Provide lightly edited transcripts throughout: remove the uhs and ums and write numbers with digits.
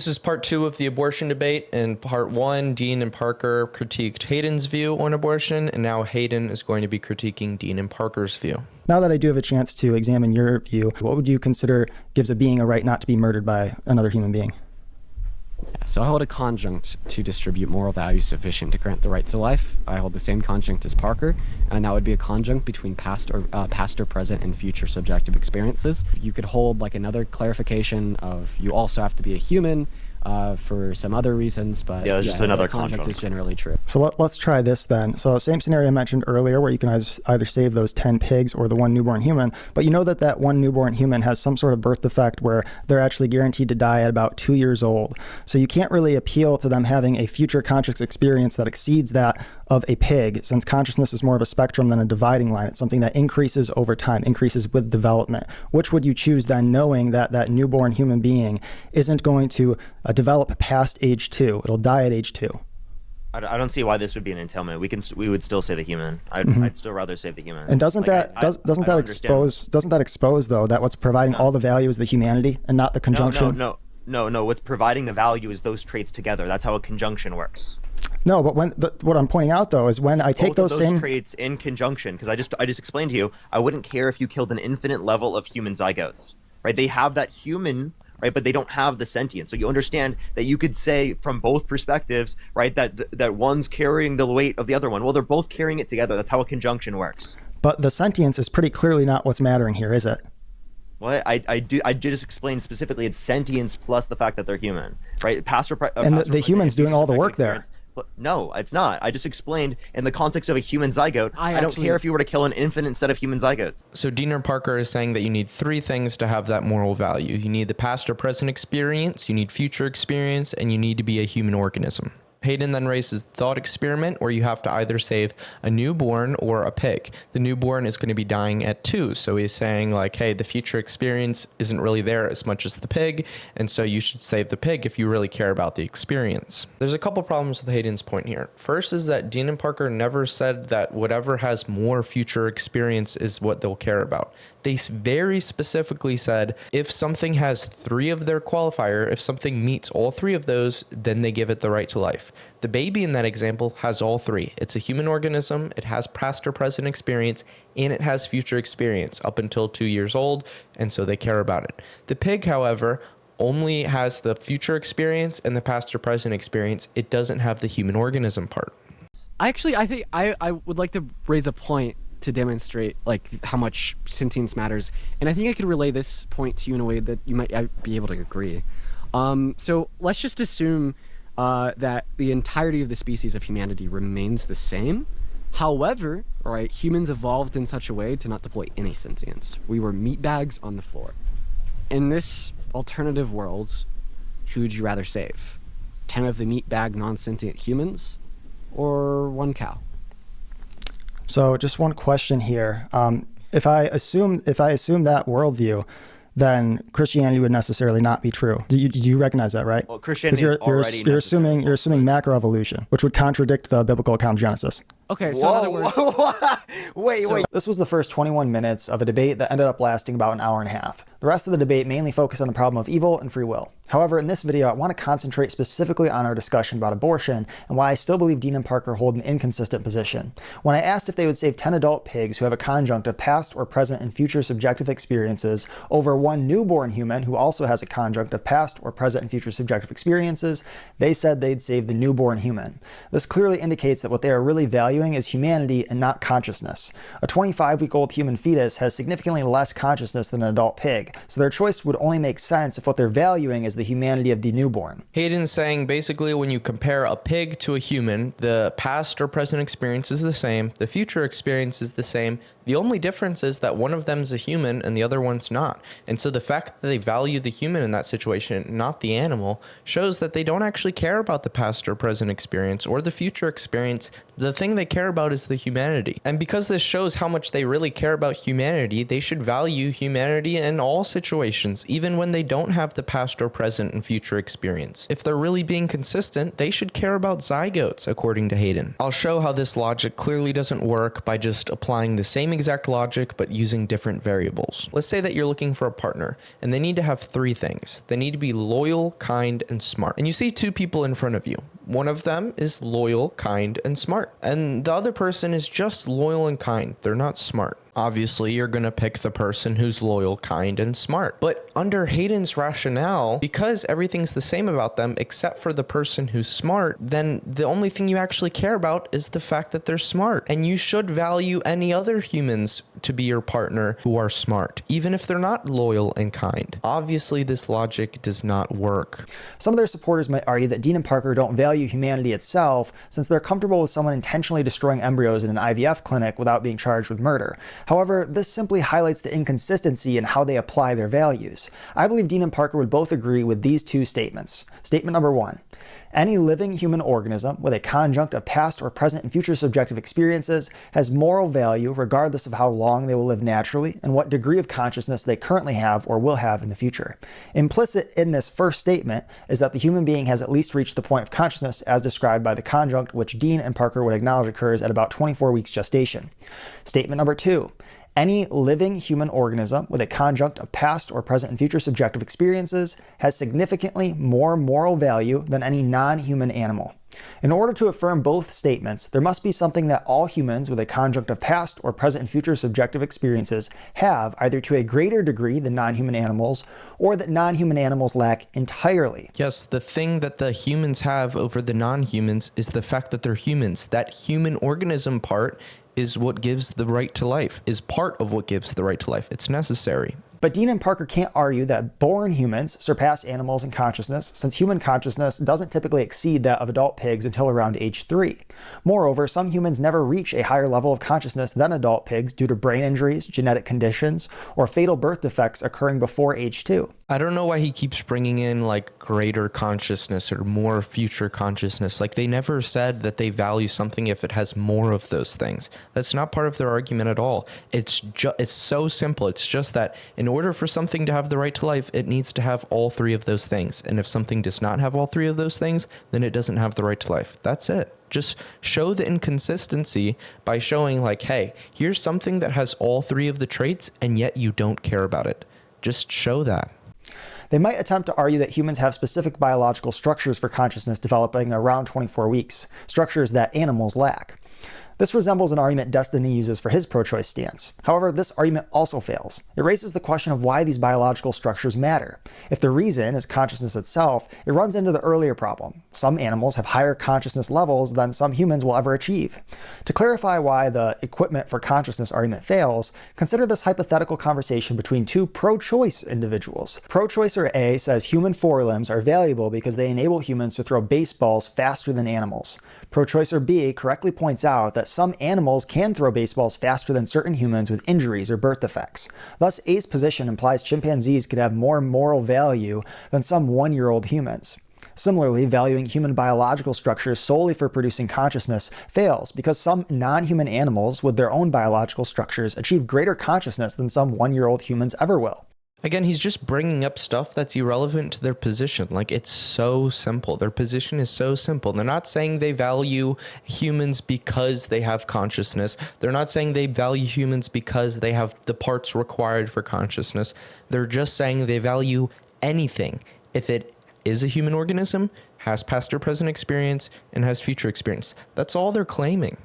This is part 2 of the abortion debate. In part 1, Dean and Parker critiqued Hayden's view on abortion, and now Hayden is going to be critiquing Dean and Parker's view. Now that I do have a chance to examine your view, what would you consider gives a being a right not to be murdered by another human being? So I hold a conjunct to distribute moral values sufficient to grant the right to life. I hold the same conjunct as Parker, and that would be a conjunct between past or present, and future subjective experiences. You could hold like another clarification of you also have to be a human for some other reasons, but yeah, just another conjunct is generally true. So let's try this then. So same scenario I mentioned earlier where you can either save those 10 pigs or the one newborn human, but you know that one newborn human has some sort of birth defect where they're actually guaranteed to die at about 2 years old. So you can't really appeal to them having a future conscious experience that exceeds that of a pig, since consciousness is more of a spectrum than a dividing line. It's something that increases over time, increases with development. Which would you choose then, knowing that that newborn human being isn't going to develop past age 2? It'll die at age 2. I don't see why this would be an entailment. We would still say the human. I'd still rather save the human. And doesn't that expose though that what's providing all the value is the humanity and not the conjunction? No. What's providing the value is those traits together. That's how a conjunction works. No, but what I'm pointing out though is when I take those same traits in conjunction, because I just explained to you, I wouldn't care if you killed an infinite level of human zygotes, right? They have that human, right, but they don't have the sentience. So you understand that you could say from both perspectives, right, that one's carrying the weight of the other one. Well, they're both carrying it together. That's how a conjunction works. But the sentience is pretty clearly not what's mattering here, is it? Well, I just explained specifically it's sentience plus the fact that they're human, right? And the human's doing all the work there. No, it's not. I just explained in the context of a human zygote. I don't care if you were to kill an infinite set of human zygotes. So Dean or Parker is saying that you need 3 things to have that moral value. You need the past or present experience, you need future experience, and you need to be a human organism. Hayden then raises the thought experiment where you have to either save a newborn or a pig. The newborn is going to be dying at 2. So he's saying like, hey, the future experience isn't really there as much as the pig. And so you should save the pig if you really care about the experience. There's a couple problems with Hayden's point here. First is that Dean and Parker never said that whatever has more future experience is what they'll care about. They very specifically said if something has 3 of their qualifier, if something meets all 3 of those, then they give it the right to life. The baby in that example has all 3. It's a human organism, it has past or present experience, and it has future experience up until 2 years old, and so they care about it. The pig, however, only has the future experience and the past or present experience. It doesn't have the human organism part. I think I would like to raise a point to demonstrate like how much sentience matters, and I think I could relay this point to you in a way that you might be able to agree. So let's just assume that the entirety of the species of humanity remains the same. However, all right, humans evolved in such a way to not deploy any sentience. We were meat bags on the floor. In this alternative world, who would you rather save? 10 of the meat bag non-sentient humans, or 1 cow? So just one question here. If I assume that worldview, then Christianity would necessarily not be true. Do you recognize that, right? Well, Christianity is already you're assuming macroevolution, which would contradict the biblical account of Genesis. Okay, so in other words... Wait. This was the first 21 minutes of a debate that ended up lasting about an hour and a half. The rest of the debate mainly focused on the problem of evil and free will. However, in this video, I want to concentrate specifically on our discussion about abortion and why I still believe Dean and Parker hold an inconsistent position. When I asked if they would save 10 adult pigs who have a conjunct of past or present and future subjective experiences over 1 newborn human who also has a conjunct of past or present and future subjective experiences, they said they'd save the newborn human. This clearly indicates that what they are really valuing is humanity and not consciousness. A 25-week-old human fetus has significantly less consciousness than an adult pig, so their choice would only make sense if what they're valuing is the humanity of the newborn. Hayden's saying basically when you compare a pig to a human, the past or present experience is the same, the future experience is the same. The only difference is that one of them is a human and the other one's not. And so the fact that they value the human in that situation, not the animal, shows that they don't actually care about the past or present experience or the future experience. The thing they care about is the humanity. And because this shows how much they really care about humanity, they should value humanity in all situations, even when they don't have the past or present and future experience. If they're really being consistent, they should care about zygotes, according to Hayden. I'll show how this logic clearly doesn't work by just applying the same exact logic, but using different variables. Let's say that you're looking for a partner and they need to have three things. They need to be loyal, kind, and smart. And you see two people in front of you. One of them is loyal, kind, and smart. And the other person is just loyal and kind. They're not smart. Obviously, you're going to pick the person who's loyal, kind, and smart. But under Hayden's rationale, because everything's the same about them except for the person who's smart, then the only thing you actually care about is the fact that they're smart. And you should value any other humans to be your partner who are smart, even if they're not loyal and kind. Obviously, this logic does not work. Some of their supporters might argue that Dean and Parker don't value humanity itself, since they're comfortable with someone intentionally destroying embryos in an IVF clinic without being charged with murder. However, this simply highlights the inconsistency in how they apply their values. I believe Dean and Parker would both agree with these two statements. Statement number 1. Any living human organism with a conjunct of past or present and future subjective experiences has moral value regardless of how long they will live naturally and what degree of consciousness they currently have or will have in the future. Implicit in this first statement is that the human being has at least reached the point of consciousness as described by the conjunct, which Dean and Parker would acknowledge occurs at about 24 weeks gestation. Statement number 2. Any living human organism with a conjunct of past or present and future subjective experiences has significantly more moral value than any non-human animal. In order to affirm both statements, there must be something that all humans with a conjunct of past or present and future subjective experiences have, either to a greater degree than non-human animals, or that non-human animals lack entirely. Yes, the thing that the humans have over the non-humans is the fact that they're humans. That human organism part is what gives the right to life, is part of what gives the right to life. It's necessary. But Dean and Parker can't argue that born humans surpass animals in consciousness, since human consciousness doesn't typically exceed that of adult pigs until around age 3. Moreover, some humans never reach a higher level of consciousness than adult pigs due to brain injuries, genetic conditions, or fatal birth defects occurring before age 2. I don't know why he keeps bringing in like greater consciousness or more future consciousness. Like they never said that they value something if it has more of those things. That's not part of their argument at all. It's so simple. It's just that in order for something to have the right to life, it needs to have all three of those things. And if something does not have all three of those things, then it doesn't have the right to life. That's it. Just show the inconsistency by showing like, hey, here's something that has all three of the traits and yet you don't care about it. Just show that. They might attempt to argue that humans have specific biological structures for consciousness developing around 24 weeks, structures that animals lack. This resembles an argument Destiny uses for his pro-choice stance. However, this argument also fails. It raises the question of why these biological structures matter. If the reason is consciousness itself, it runs into the earlier problem. Some animals have higher consciousness levels than some humans will ever achieve. To clarify why the equipment for consciousness argument fails, consider this hypothetical conversation between two pro-choice individuals. Pro-choicer A says human forelimbs are valuable because they enable humans to throw baseballs faster than animals. Pro-choicer B correctly points out that some animals can throw baseballs faster than certain humans with injuries or birth defects. Thus, A's position implies chimpanzees could have more moral value than some 1-year-old humans. Similarly, valuing human biological structures solely for producing consciousness fails because some non-human animals with their own biological structures achieve greater consciousness than some 1-year-old humans ever will. Again, he's just bringing up stuff that's irrelevant to their position. Like, it's so simple. Their position is so simple. They're not saying they value humans because they have consciousness. They're not saying they value humans because they have the parts required for consciousness. They're just saying they value anything. If it is a human organism, has past or present experience, and has future experience. That's all they're claiming.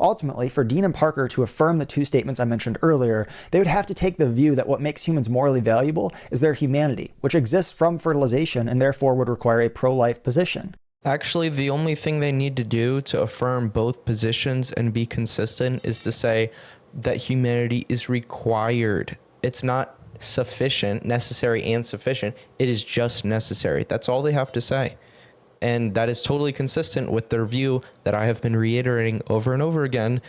Ultimately, for Dean and Parker to affirm the two statements I mentioned earlier, they would have to take the view that what makes humans morally valuable is their humanity, which exists from fertilization and therefore would require a pro-life position. Actually, the only thing they need to do to affirm both positions and be consistent is to say that humanity is required. It's not sufficient, necessary and sufficient. It is just necessary. That's all they have to say. And that is totally consistent with their view that I have been reiterating over and over again,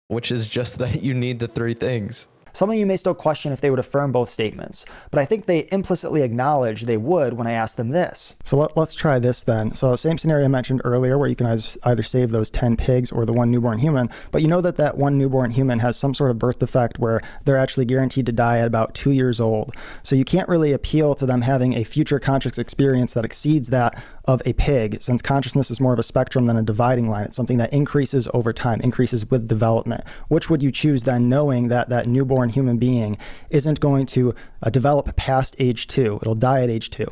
which is just that you need the three things. Some of you may still question if they would affirm both statements, but I think they implicitly acknowledge they would when I ask them this. So let's try this then. So same scenario I mentioned earlier where you can either save those 10 pigs or the one newborn human, but you know that that one newborn human has some sort of birth defect where they're actually guaranteed to die at about 2 years old. So you can't really appeal to them having a future conscious experience that exceeds that of a pig, since consciousness is more of a spectrum than a dividing line. It's something that increases over time, increases with development. Which would you choose then, knowing that that newborn human being isn't going to develop past age 2? It'll die at age 2.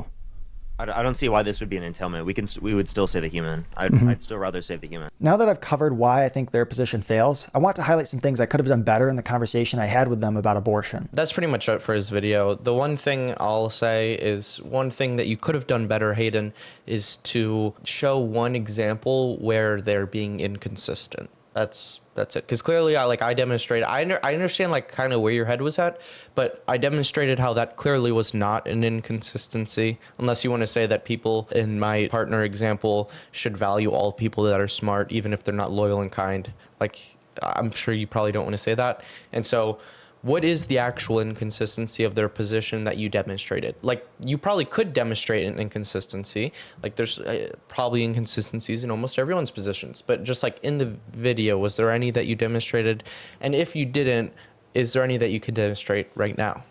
I don't see why this would be an entailment. We would still say the human. I'd still rather save the human. Now that I've covered why I think their position fails, I want to highlight some things I could have done better in the conversation I had with them about abortion. That's pretty much it for his video. The one thing I'll say is one thing that you could have done better, Hayden, is to show one example where they're being inconsistent. That's it. Because clearly, I demonstrated. I understand like kind of where your head was at, but I demonstrated how that clearly was not an inconsistency. Unless you want to say that people in my partner example should value all people that are smart, even if they're not loyal and kind. Like, I'm sure you probably don't want to say that. And so, what is the actual inconsistency of their position that you demonstrated? Like, you probably could demonstrate an inconsistency. Like, there's probably inconsistencies in almost everyone's positions. But just like in the video, was there any that you demonstrated? And if you didn't, is there any that you could demonstrate right now?